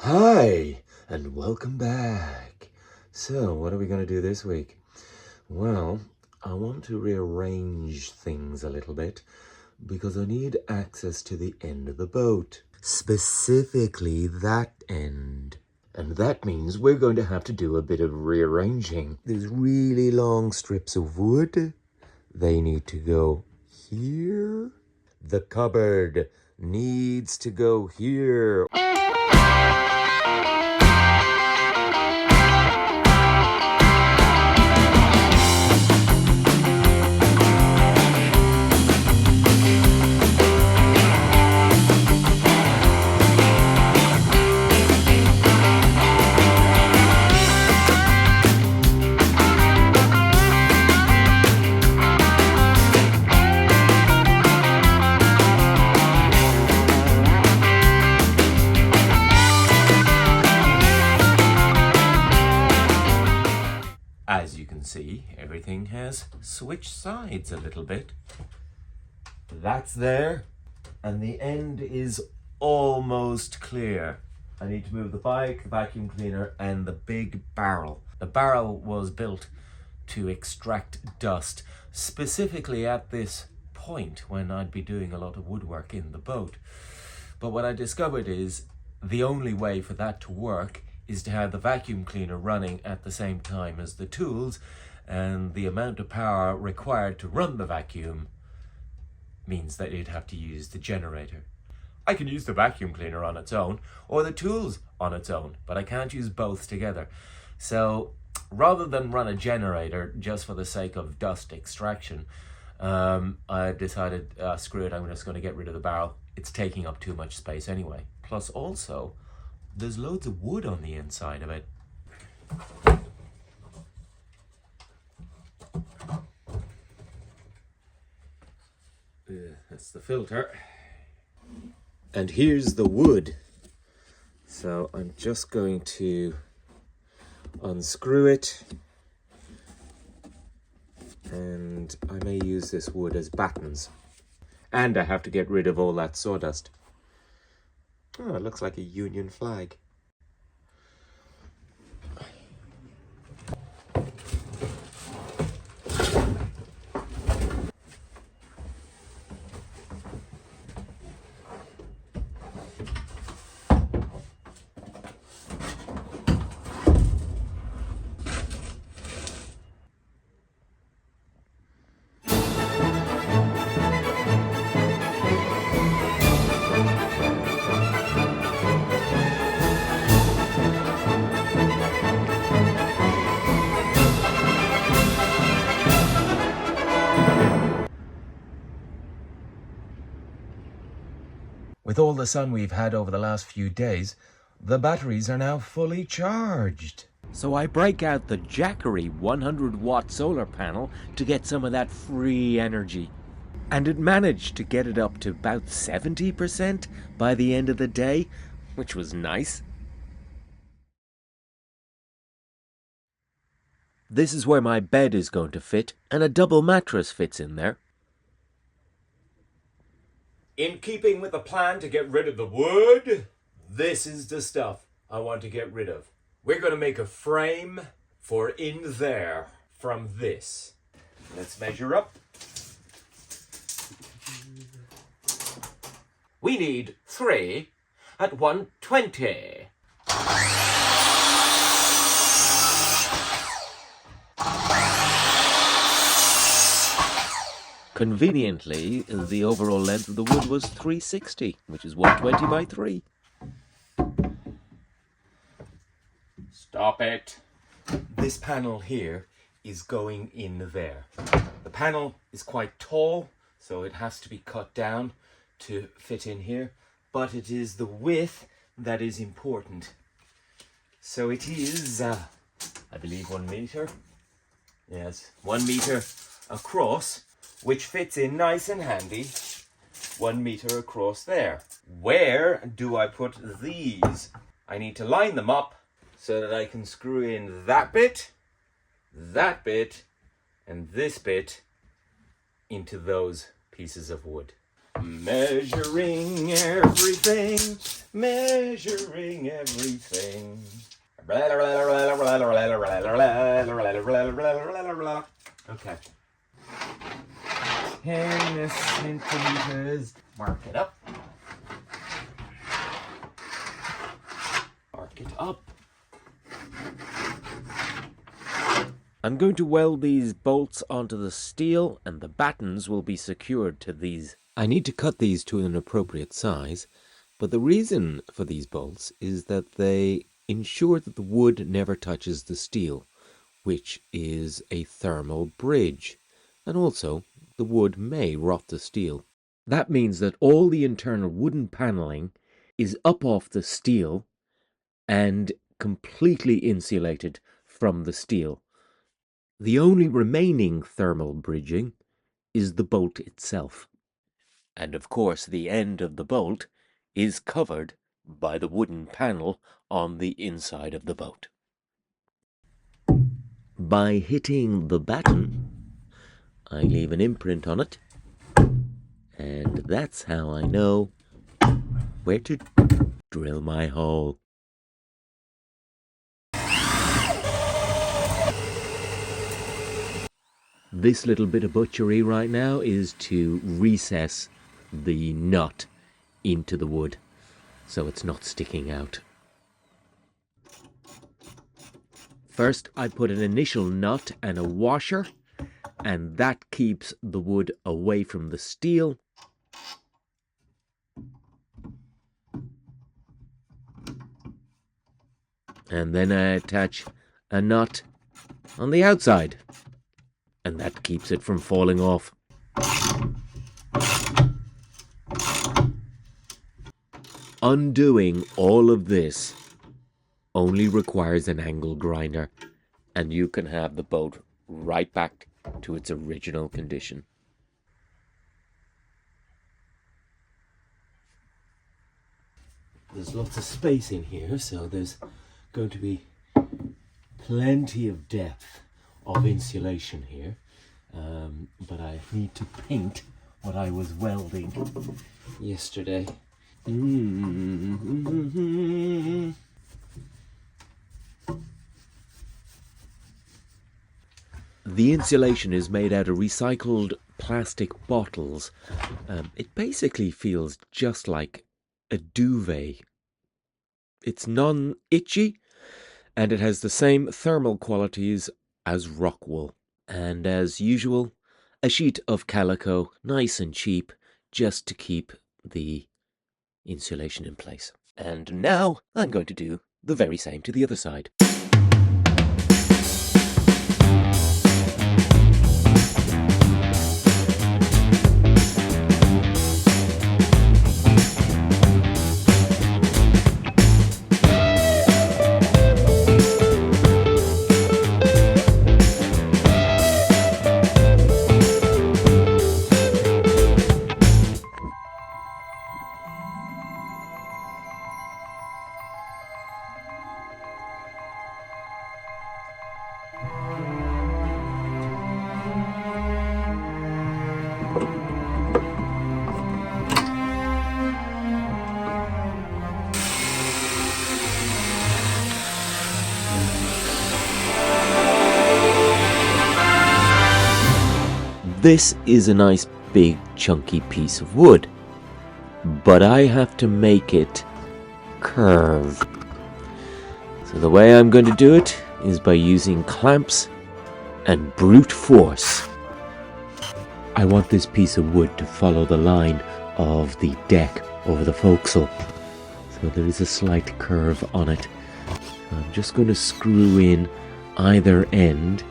Hi, and welcome back. So, what are we going to do this week? Well, I want to rearrange things a little bit because I need access to the end of the boat. Specifically, that end. And that means we're going to have to do a bit of rearranging. There's really long strips of wood. They need to go here. The cupboard needs to go here. As you can see, everything has switched sides a little bit. That's there, and the end is almost clear. I need to move the bike, the vacuum cleaner, and the big barrel. The barrel was built to extract dust, specifically at this point when I'd be doing a lot of woodwork in the boat. But what I discovered is the only way for that to work is to have the vacuum cleaner running at the same time as the tools, and the amount of power required to run the vacuum means that you'd have to use the generator. I can use the vacuum cleaner on its own or the tools on its own, but I can't use both together. So rather than run a generator just for the sake of dust extraction, I decided, screw it, I'm just going to get rid of the barrel. It's taking up too much space anyway. Plus also, there's loads of wood on the inside of it. That's the filter. And here's the wood. So I'm just going to unscrew it. And I may use this wood as battens. And I have to get rid of all that sawdust. Oh, it looks like a Union flag. With all the sun we've had over the last few days, the batteries are now fully charged. So I break out the Jackery 100-watt solar panel to get some of that free energy. And it managed to get it up to about 70% by the end of the day, which was nice. This is where my bed is going to fit, and a double mattress fits in there. In keeping with the plan to get rid of the wood, this is the stuff I want to get rid of. We're going to make a frame for in there from this. Let's measure up. We need 3 at 120. Conveniently, the overall length of the wood was 360, which is 120 by 3. Stop it. This panel here is going in there. The panel is quite tall, so it has to be cut down to fit in here, but it is the width that is important. So it is, I believe, 1 meter. Yes, 1 meter across, which fits in nice and handy, 1 meter across there. Where do I put these? I need to line them up so that I can screw in that bit, and this bit into those pieces of wood. Measuring everything, measuring everything. Okay. 10 centimeters. Mark it up. Mark it up. I'm going to weld these bolts onto the steel, and the battens will be secured to these. I need to cut these to an appropriate size, but the reason for these bolts is that they ensure that the wood never touches the steel, which is a thermal bridge, and also the wood may rot the steel. That means that all the internal wooden paneling is up off the steel and completely insulated from the steel. The only remaining thermal bridging is the bolt itself. And of course, the end of the bolt is covered by the wooden panel on the inside of the boat. By hitting the batten, I leave an imprint on it, and that's how I know where to drill my hole. This little bit of butchery right now is to recess the nut into the wood so it's not sticking out. First, I put an initial nut and a washer, and that keeps the wood away from the steel. And then I attach a nut on the outside, and that keeps it from falling off. Undoing all of this only requires an angle grinder, and you can have the boat right back to its original condition. There's lots of space in here, so there's going to be plenty of depth of insulation here, but I need to paint what I was welding yesterday. The insulation is made out of recycled plastic bottles. It basically feels just like a duvet. It's non-itchy, and it has the same thermal qualities as rock wool. And as usual, a sheet of calico, nice and cheap, just to keep the insulation in place. And now I'm going to do the very same to the other side. This is a nice big chunky piece of wood, but I have to make it curve. So the way I'm going to do it is by using clamps and brute force. I want this piece of wood to follow the line of the deck over the forecastle, so there is a slight curve on it. I'm just going to screw in either end,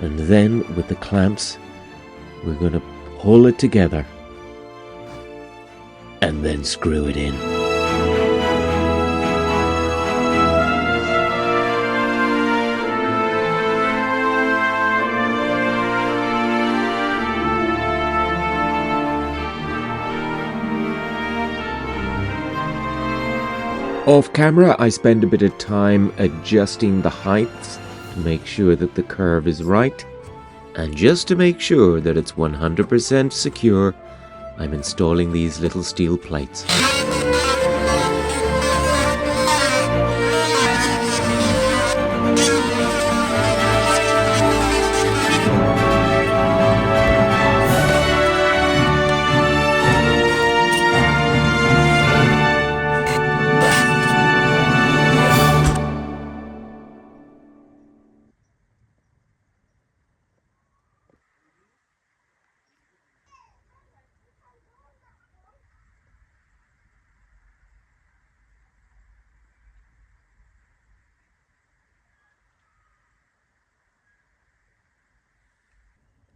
and then with the clamps we're going to pull it together and then screw it in. Off camera, I spend a bit of time adjusting the heights to make sure that the curve is right. And just to make sure that it's 100% secure, I'm installing these little steel plates.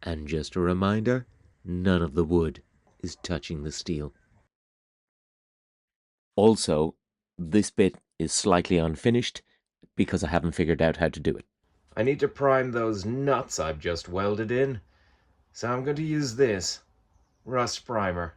And just a reminder, none of the wood is touching the steel. Also, this bit is slightly unfinished because I haven't figured out how to do it. I need to prime those nuts I've just welded in, so I'm going to use this rust primer.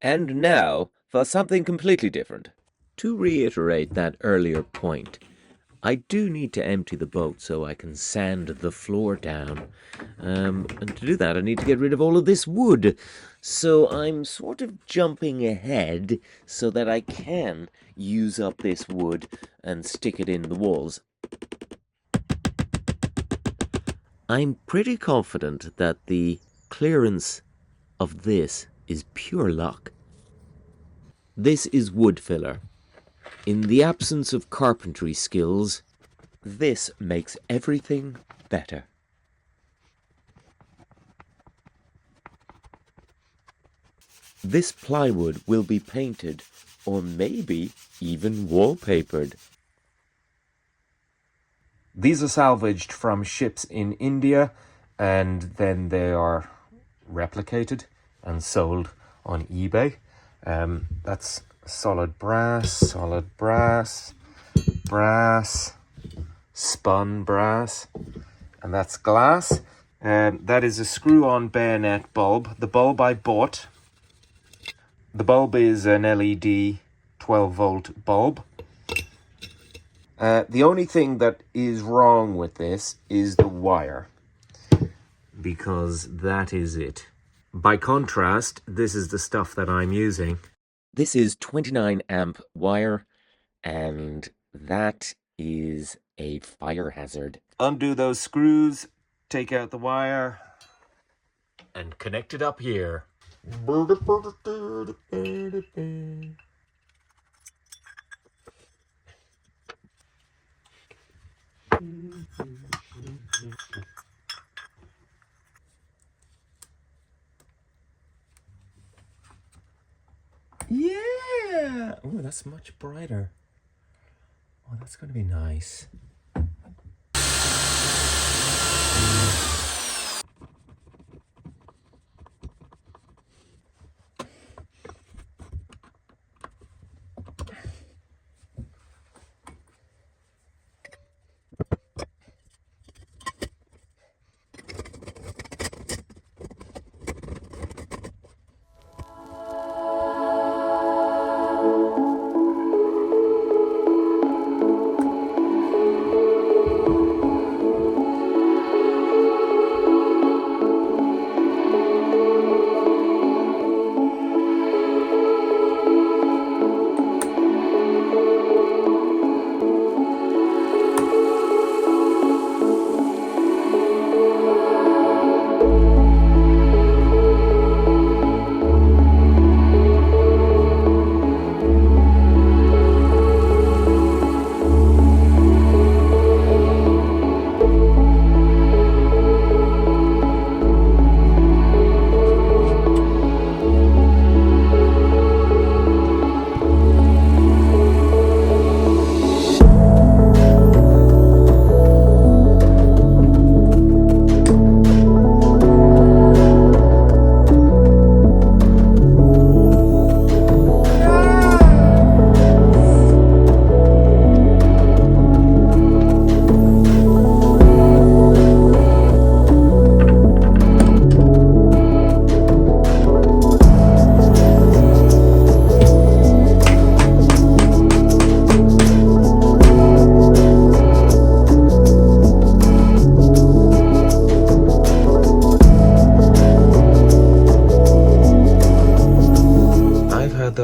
And now for something completely different. To reiterate that earlier point, I do need to empty the boat so I can sand the floor down. And to do that, I need to get rid of all of this wood. So I'm sort of jumping ahead so that I can use up this wood and stick it in the walls. I'm pretty confident that the clearance of this is pure luck. This is wood filler. In the absence of carpentry skills, this makes everything better. This plywood will be painted or maybe even wallpapered. These are salvaged from ships in India and then they are replicated and sold on eBay. That's solid brass, brass, spun brass, and that's glass. That is a screw-on bayonet bulb. The bulb I bought. The bulb is an LED 12-volt bulb. The only thing that is wrong with this is the wire, because that is it. By contrast, this is the stuff that I'm using. This is 29 amp wire, and that is a fire hazard. Undo those screws, take out the wire, and connect it up here. Yeah! Oh, that's much brighter. Oh, that's going to be nice.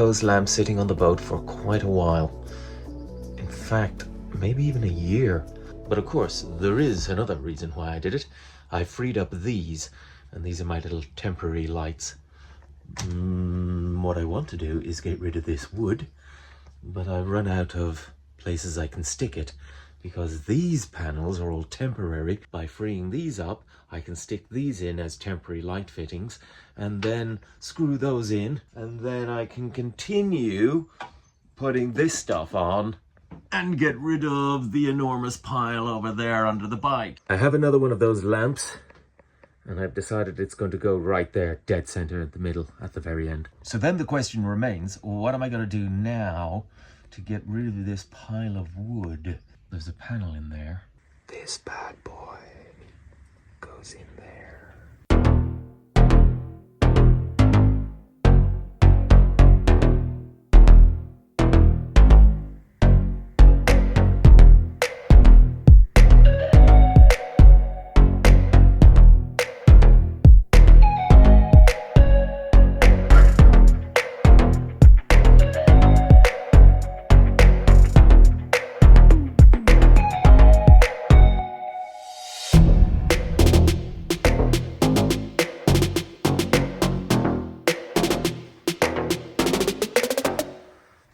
those lamps sitting on the boat for quite a while. In fact, maybe even a year. But of course, there is another reason why I did it. I freed up these, and these are my little temporary lights. What I want to do is get rid of this wood, but I've run out of places I can stick it, because these panels are all temporary. By freeing these up, I can stick these in as temporary light fittings and then screw those in, and then I can continue putting this stuff on and get rid of the enormous pile over there under the bike. I have another one of those lamps, and I've decided it's going to go right there, dead center at the middle, at the very end. So then the question remains, what am I going to do now to get rid of this pile of wood? There's a panel in there. This bad boy goes in there.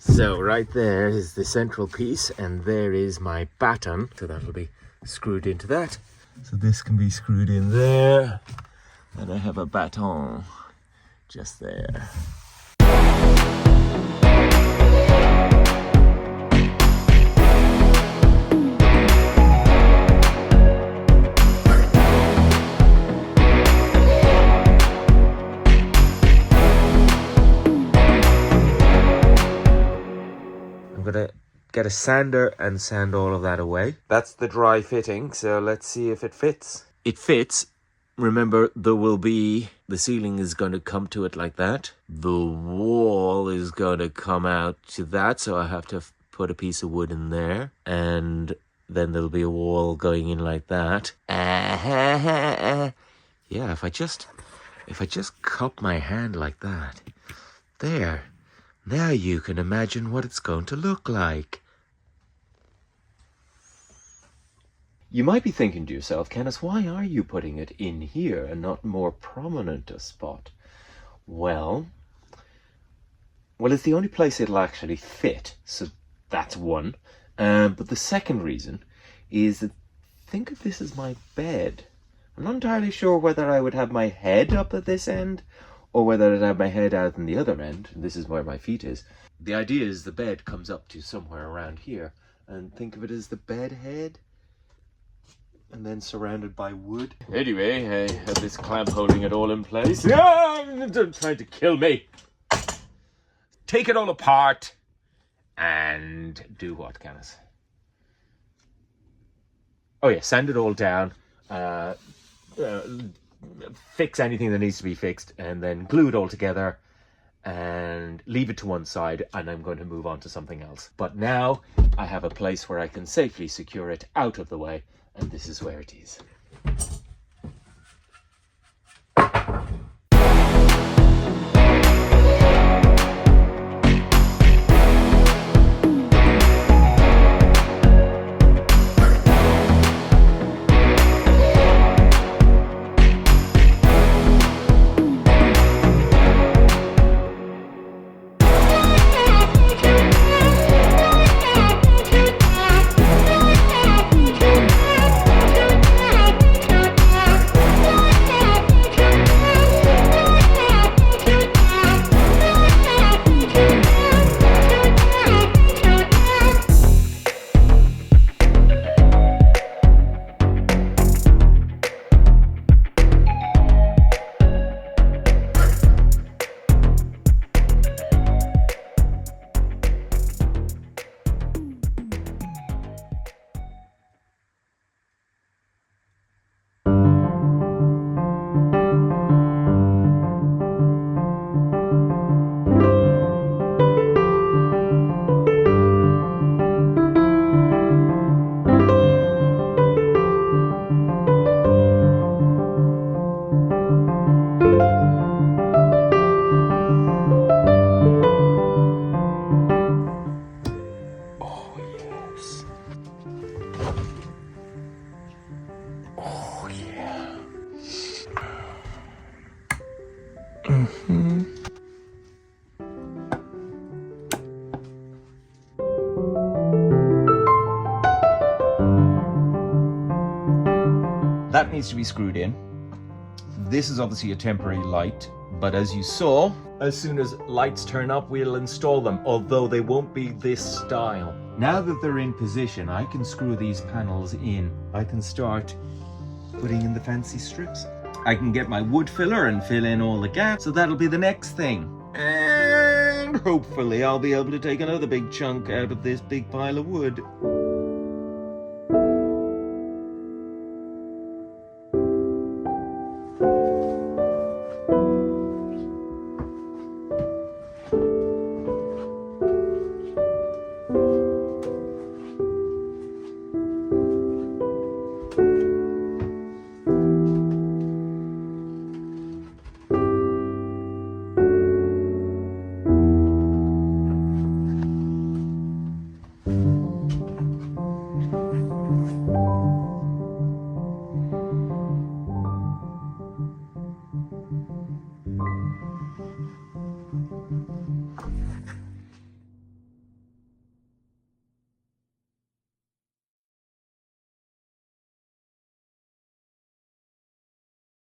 So right there is the central piece, and there is my baton. So that'll be screwed into that. So this can be screwed in there, and I have a baton just there. I'm gonna get a sander and sand all of that away. That's the dry fitting, so let's see if it fits. It fits. Remember, the ceiling is going to come to it like that. The wall is going to come out to that, so I have to put a piece of wood in there. And then there'll be a wall going in like that. Yeah, if I just cup my hand like that. There. Now you can imagine what it's going to look like. You might be thinking to yourself, Kenneth, why are you putting it in here and not more prominent a spot? Well, it's the only place it'll actually fit, so that's one. But the second reason is that think of this as my bed. I'm not entirely sure whether I would have my head up at this end or whether I'd have my head out in the other end. This is where my feet is. The idea is the bed comes up to somewhere around here, and think of it as the bed head, and then surrounded by wood. Anyway, I have this clamp holding it all in place. They're trying to kill me. Take it all apart and do what, Kenneth? Oh yeah, sand it all down. Fix anything that needs to be fixed, and then glue it all together and leave it to one side, and I'm going to move on to something else. But now I have a place where I can safely secure it out of the way, and this is where it is. That needs to be screwed in. This is obviously a temporary light, but as you saw, As soon as lights turn up, we'll install them, although they won't be this style. now that they're in position, I can screw these panels in. I can start putting in the fancy strips. I can get my wood filler and fill in all the gaps, so that'll be the next thing. And hopefully I'll be able to take another big chunk out of this big pile of wood.